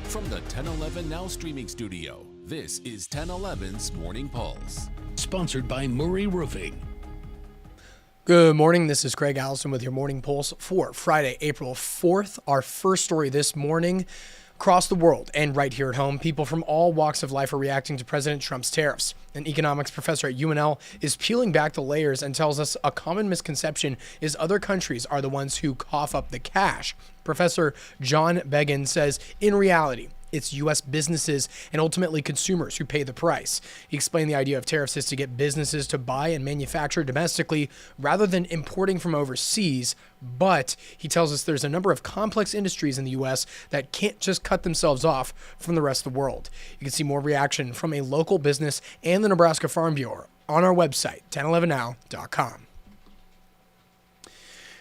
From the 1011 Now streaming studio, this is 1011's Morning Pulse. Sponsored by Murray Roofing. Good morning. This is Craig Allison with your Morning Pulse for Friday, April 4th. Our first story this morning. Across the world and right here at home, people from all walks of life are reacting to President Trump's tariffs. An economics professor at UNL is peeling back the layers and tells us a common misconception is other countries are the ones who cough up the cash. Professor John Began says, in reality, it's U.S. businesses and ultimately consumers who pay the price. He explained the idea of tariffs is to get businesses to buy and manufacture domestically rather than importing from overseas. But he tells us there's a number of complex industries in the U.S. that can't just cut themselves off from the rest of the world. You can see more reaction from a local business and the Nebraska Farm Bureau on our website, 1011now.com.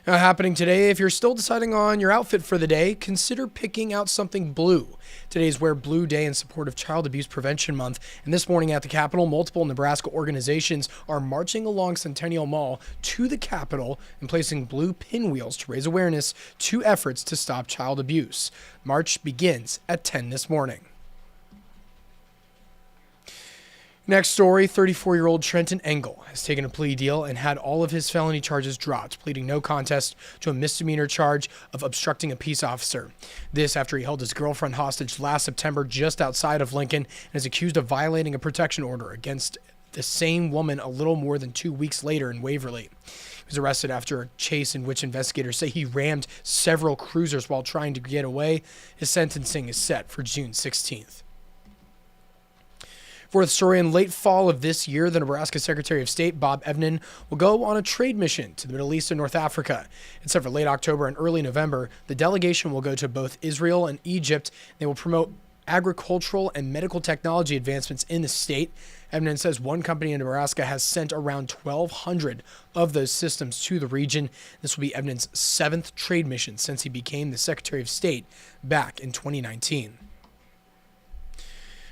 Now, happening today, if you're still deciding on your outfit for the day, consider picking out something blue. Today's Wear Blue Day in support of Child Abuse Prevention Month. And this morning at the Capitol, multiple Nebraska organizations are marching along Centennial Mall to the Capitol and placing blue pinwheels to raise awareness to efforts to stop child abuse. March begins at 10 this morning. Next story, 34-year-old Trenton Engel has taken a plea deal and had all of his felony charges dropped, pleading no contest to a misdemeanor charge of obstructing a peace officer. This after he held his girlfriend hostage last September just outside of Lincoln and is accused of violating a protection order against the same woman a little more than 2 weeks later in Waverly. He was arrested after a chase in which investigators say he rammed several cruisers while trying to get away. His sentencing is set for June 16th. Fourth story, in late fall of this year, the Nebraska Secretary of State, Bob Evnen, will go on a trade mission to the Middle East and North Africa. Except for late October and early November, the delegation will go to both Israel and Egypt. They will promote agricultural and medical technology advancements in the state. Evnen says one company in Nebraska has sent around 1,200 of those systems to the region. This will be Evnen's seventh trade mission since he became the Secretary of State back in 2019.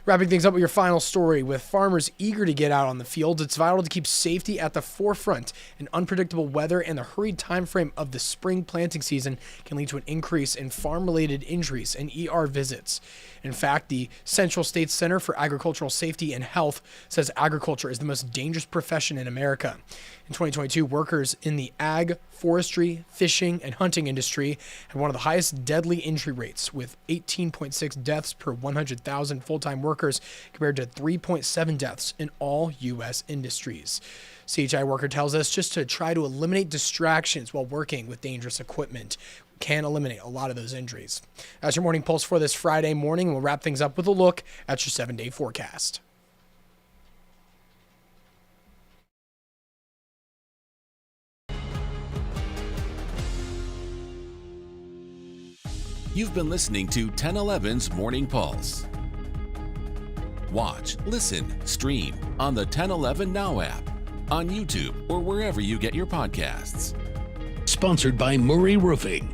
Wrapping things up with your final story, with farmers eager to get out on the fields, it's vital to keep safety at the forefront. An unpredictable weather and the hurried time frame of the spring planting season can lead to an increase in farm-related injuries and ER visits. In fact, the Central States Center for Agricultural Safety and Health says agriculture is the most dangerous profession in America. In 2022, workers in the ag, forestry, fishing, and hunting industry had one of the highest deadly injury rates, with 18.6 deaths per 100,000 full-time workers compared to 3.7 deaths in all U.S. industries. CHI worker tells us just to try to eliminate distractions while working with dangerous equipment can eliminate a lot of those injuries. That's your Morning Pulse for this Friday morning. We'll wrap things up with a look at your 7-day forecast. You've been listening to 1011's Morning Pulse. Watch, listen, stream on the 1011 Now app, on YouTube, or wherever you get your podcasts. Sponsored by Murray Roofing.